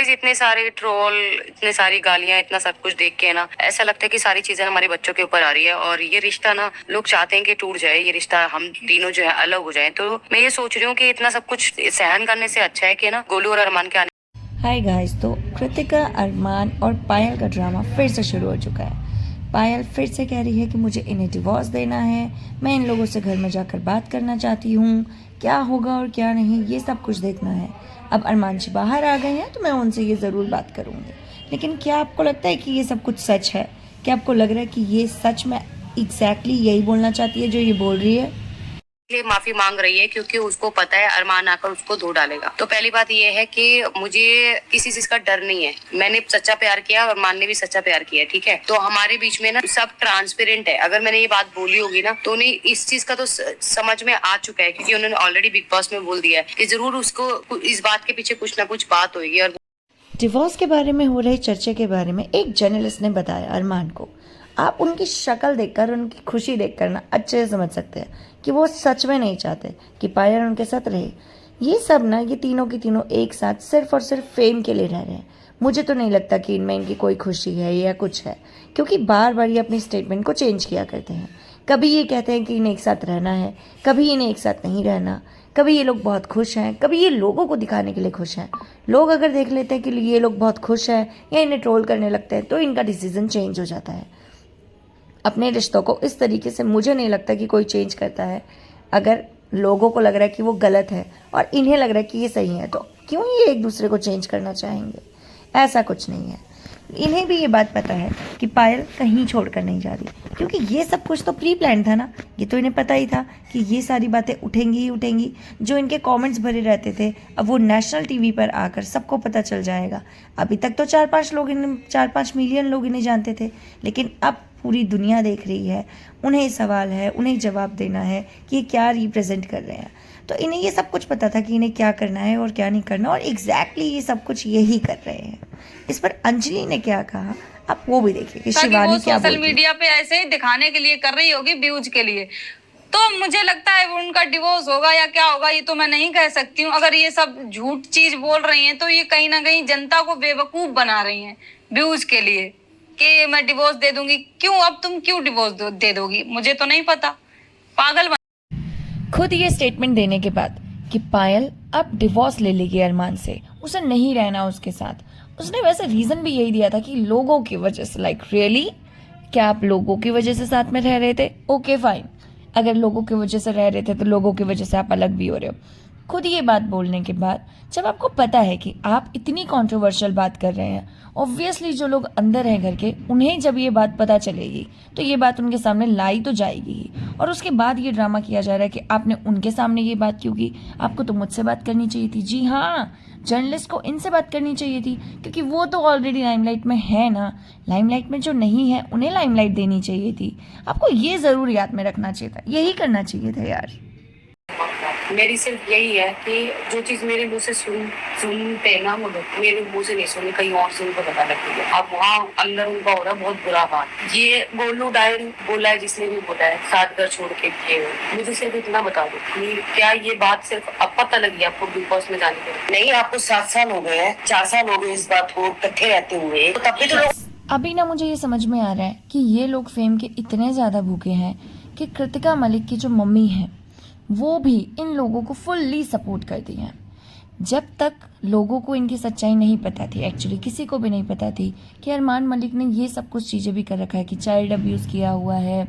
Guys इतने सारे troll, इतने सारी गालियां, इतना सब कुछ देख के ना ऐसा लगता है कि सारी चीजें हमारे बच्चों के ऊपर आ रही है और ये रिश्ता ना लोग चाहते हैं कि टूट जाए, ये रिश्ता हम तीनों जो है अलग हो जाए। तो मैं ये सोच रही हूँ कि इतना सब कुछ सहन करने से अच्छा है कि ना गोलू और अरमान के हाय गाइस, तो कृतिका, अरमान और पायल का ड्रामा फिर से शुरू हो चुका है। पायल फिर से कह रही है कि मुझे इन्हें डिवोर्स देना है, मैं इन लोगों से घर में जाकर बात करना चाहती हूँ, क्या होगा और क्या नहीं ये सब कुछ देखना है। अब अरमान जी बाहर आ गए हैं तो मैं उनसे ये ज़रूर बात करूँगी। लेकिन क्या आपको लगता है कि ये सब कुछ सच है? क्या आपको लग रहा है कि ये सच में एग्जैक्टली यही बोलना चाहती है जो ये बोल रही है? लिए माफी मांग रही है क्योंकि उसको पता है अरमान आकर उसको धो डालेगा। तो पहली बात ये है कि मुझे किसी चीज का डर नहीं है, मैंने सच्चा प्यार किया और अरमान ने भी सच्चा प्यार किया, ठीक है। तो हमारे बीच में ना सब ट्रांसपेरेंट है। अगर मैंने ये बात बोली होगी ना तो उन्हें इस चीज का तो समझ में आ चुका है क्योंकि उन्होंने ऑलरेडी बिग बॉस में बोल दिया है कि जरूर उसको इस बात के पीछे कुछ ना कुछ बात होगी। और डिवोर्स के बारे में हो रहे चर्चे के बारे में एक जर्नलिस्ट ने बताया अरमान को, आप उनकी शक्ल देखकर, उनकी खुशी देखकर ना अच्छे से समझ सकते हैं कि वो सच में नहीं चाहते कि पायल उनके साथ रहे। ये सब ना, ये तीनों की तीनों एक साथ सिर्फ और सिर्फ फेम के लिए रह रहे हैं। मुझे तो नहीं लगता कि इनमें इनकी कोई खुशी है या कुछ है, क्योंकि बार बार ये अपनी स्टेटमेंट को चेंज किया करते हैं। कभी ये कहते हैं कि इन्हें एक साथ रहना है, कभी इन्हें एक साथ नहीं रहना, कभी ये लोग बहुत खुश हैं, कभी ये लोगों को दिखाने के लिए खुश हैं। लोग अगर देख लेते हैं कि ये लोग बहुत खुश हैं या इन्हें ट्रोल करने लगते हैं तो इनका डिसीजन चेंज हो जाता है। अपने रिश्तों को इस तरीके से मुझे नहीं लगता कि कोई चेंज करता है। अगर लोगों को लग रहा है कि वो गलत है और इन्हें लग रहा है कि ये सही है, तो क्यों ये एक दूसरे को चेंज करना चाहेंगे? ऐसा कुछ नहीं है। इन्हें भी ये बात पता है कि पायल कहीं छोड़कर नहीं जा रही, क्योंकि ये सब कुछ तो प्री प्लान था ना। ये तो इन्हें पता ही था कि ये सारी बातें उठेंगी ही उठेंगी। जो इनके कमेंट्स भरे रहते थे, अब वो नेशनल टीवी पर आकर सबको पता चल जाएगा। अभी तक तो 4-5 मिलियन लोग इन्हें जानते थे, लेकिन अब पूरी दुनिया देख रही है। उन्हें सवाल है, उन्हें जवाब देना है कि ये क्या रिप्रेजेंट कर रहे हैं। तो इन्हें ये सब कुछ पता था कि इन्हें क्या करना है और क्या नहीं करना, और एग्जैक्टली ये सब कुछ यही कर रहे हैं। इस पर अंजलि ने क्या कहा, आप वो भी देखिए कि शिवानी क्या बोलती है। सोशल मीडिया पे ऐसे ही दिखाने के लिए कर रही होगी, व्यूज के लिए। तो मुझे लगता है उनका डिवोर्स होगा या क्या होगा ये तो मैं नहीं कह सकती हूँ। अगर ये सब झूठ चीज बोल रही हैं तो ये कहीं ना कहीं जनता को बेवकूफ बना रही हैं व्यूज के लिए कि मैं डिवोर्स दे दूंगी। क्यों? अब तुम क्यों डिवोर्स दे दोगी? मुझे तो नहीं पता। पागल खुद ये स्टेटमेंट देने के बाद कि पायल अब डिवोर्स ले लेगी अरमान से, उसे नहीं रहना उसके साथ। उसने वैसे रीजन भी यही दिया था कि लोगों की वजह से। लाइक रियली, क्या आप लोगों की वजह से साथ में रह रहे थे? ओके फाइन, अगर लोगों की वजह से रह रहे थे तो लोगों की वजह से आप अलग भी हो रहे हो। खुद ये बात बोलने के बाद, जब आपको पता है कि आप इतनी कंट्रोवर्शियल बात कर रहे हैं, ऑब्वियसली जो लोग अंदर हैं घर के, उन्हें जब ये बात पता चलेगी तो ये बात उनके सामने लाई तो जाएगी ही। और उसके बाद ये ड्रामा किया जा रहा है कि आपने उनके सामने ये बात क्यों की, आपको तो मुझसे बात करनी चाहिए थी। जी हाँ, जर्नलिस्ट को इनसे बात करनी चाहिए थी, क्योंकि वो तो ऑलरेडी लाइमलाइट में है ना। लाइमलाइट में जो नहीं है उन्हें लाइमलाइट देनी चाहिए थी। आपको ये ज़रूर याद में रखना चाहिए था, यही करना चाहिए था यार। मेरी सिर्फ यही है कि जो चीज मेरे मुंह से सुनते हैं ना वो लोग, मेरे मुंह से नहीं सुने, कहीं और से उनको पता लगती है। अब वहाँ अंदर उनका हो रहा है बहुत बुरा हाल। ये गोलू डायन बोला है, जिसने भी बोला है साथ घर छोड़ के किए, मुझे सिर्फ इतना बता दो कि क्या ये बात सिर्फ अब पता लगी आपको बिग बॉस में जाने के? नहीं, आपको 7 साल हो गए हैं, 4 साल हो गए इस बात को इकट्ठे रहते हुए, तो तब भी तो लोग। अभी ना मुझे ये समझ में आ रहा है कि ये लोग फेम के इतने ज़्यादा भूखे हैं कि कृतिका मलिक की जो मम्मी है वो भी इन लोगों को फुल्ली सपोर्ट करती हैं। जब तक लोगों को इनकी सच्चाई नहीं पता थी, एक्चुअली किसी को भी नहीं पता थी कि अरमान मलिक ने ये सब कुछ चीज़ें भी कर रखा है, कि चाइल्ड अब्यूज़ किया हुआ है,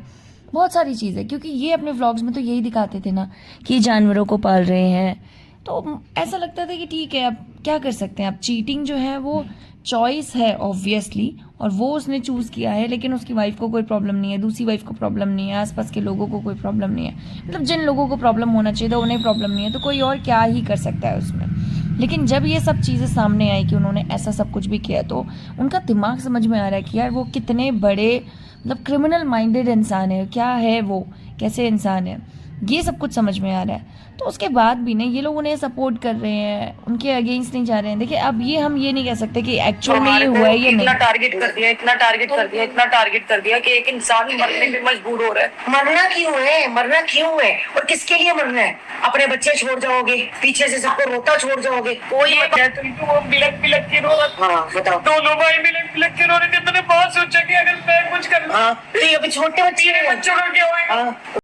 बहुत सारी चीज़ें। क्योंकि ये अपने व्लॉग्स में तो यही दिखाते थे ना कि जानवरों को पाल रहे हैं, तो ऐसा लगता था कि ठीक है, अब क्या कर सकते हैं। अब चीटिंग जो है वो चॉइस है ऑब्वियसली, और वो उसने चूज़ किया है, लेकिन उसकी वाइफ को कोई प्रॉब्लम नहीं है, दूसरी वाइफ को प्रॉब्लम नहीं है, आसपास के लोगों को कोई प्रॉब्लम नहीं है। मतलब जिन लोगों को प्रॉब्लम होना चाहिए था उन्हें प्रॉब्लम नहीं है, तो कोई और क्या ही कर सकता है उसमें। लेकिन जब ये सब चीज़ें सामने आई कि उन्होंने ऐसा सब कुछ भी किया, तो उनका दिमाग समझ में आ रहा है कि यार वो कितने बड़े, मतलब क्रिमिनल माइंडेड इंसान है। क्या है वो, कैसे इंसान है। ये सब कुछ समझ में आ रहा है। तो उसके बाद भी ना ये लोग उन्हें सपोर्ट कर रहे हैं, उनके अगेंस्ट नहीं जा रहे हैं। देखिए अब ये हम ये नहीं कह सकते कि एक्चुअल में ये हुआ है या इतना नहीं। टारगेट कर दिया, इतना टारगेट कर दिया, इतना टारगेट कर दिया कि एक इंसान मरने पे मजबूर हो रहा है। मरना क्यों है, मरना क्यों है और किसके लिए मरना है? अपने बच्चे छोड़ जाओगे, पीछे से सबको रोता छोड़ जाओगे। कोई वो बिलक बिलक के रो रहा। हाँ बताओ। दोनों भाई बिलक बिलक के रो रहे थे। मैंने बहुत सोचा कि अगर मैं कुछ कर लूं, हाँ तो ये अभी छोटे बच्चे मेरे हैं। बच्चों का क्या होगा। हाँ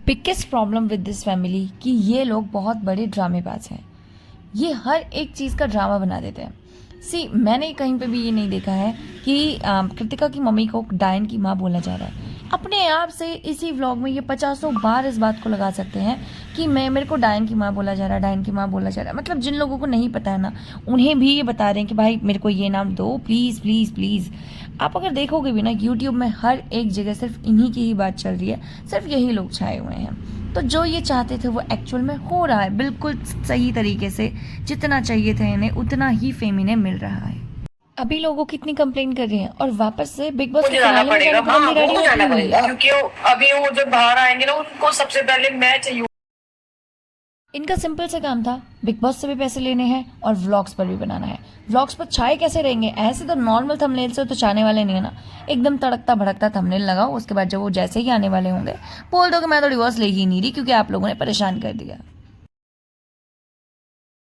biggest problem with this family कि ये लोग बहुत बड़े ड्रामेबाज हैं। ये हर एक चीज़ का ड्रामा बना देते हैं। मैंने कहीं पे भी ये नहीं देखा है कि कृतिका की मम्मी को डायन की माँ बोला जा रहा है। अपने आप से इसी व्लॉग में ये 50 बार इस बात को लगा सकते हैं कि मेरे को डायन की माँ बोला जा रहा है, डायन की माँ बोला जा रहा है। मतलब जिन लोगों को नहीं पता है ना, उन्हें भी ये बता रहे हैं कि भाई मेरे को ये नाम दो प्लीज़ प्लीज़ प्लीज़। आप अगर देखोगे भी ना यूट्यूब में हर एक जगह सिर्फ इन्हीं की ही बात चल रही है, सिर्फ यही लोग छाए हुए हैं। तो जो ये चाहते थे वो एक्चुअल में हो रहा है, बिल्कुल सही तरीके से। जितना चाहिए था इन्हें उतना ही फेम इन्हें मिल रहा है। अभी लोगों कितनी कंप्लेन कर रहे हैं और वापस से बिग बॉस के जाना फिनाले में पड़ेगा। जाने को मम्मी डैडी वो जाना रेडी हुई है। पड़ेगा। क्योंकि अभी वो जब बाहर आएंगे ना, उनको सबसे पहले मैच चाहिए। इनका सिंपल सा काम था, बिग बॉस से भी पैसे लेने हैं और व्लॉग्स पर भी बनाना है। व्लॉग्स पर छाए कैसे रहेंगे? ऐसे तो नॉर्मल थंबनेल से तो छाने वाले नहीं है ना। एकदम तड़कता भड़कता थंबनेल लगाओ, उसके बाद जब वो जैसे ही आने वाले होंगे बोल दो कि मैं तो डिवोर्स ले ही नहीं रही क्योंकि आप लोगों ने परेशान कर दिया।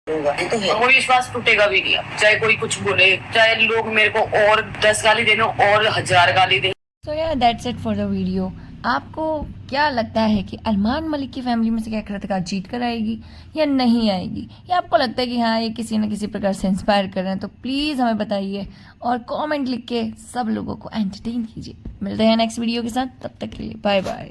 ये तो है। वो विश्वास टूटेगा भी नहीं। चाहे कोई कुछ बोले, चाहे लोग मेरे को और 10 गाली देने और 1000 गाली दे। सो यार that's it for the video. आपको क्या लगता है कि अरमान मलिक की फैमिली में से क्या कृतिका जीत कर आएगी या नहीं आएगी? या आपको लगता है कि हाँ ये किसी न किसी प्रकार से इंस्पायर कर रहे हैं? तो प्लीज़ हमें बताइए और कमेंट लिख के सब लोगों को एंटरटेन कीजिए। मिलते हैं नेक्स्ट वीडियो के साथ, तब तक के लिए बाय बाय।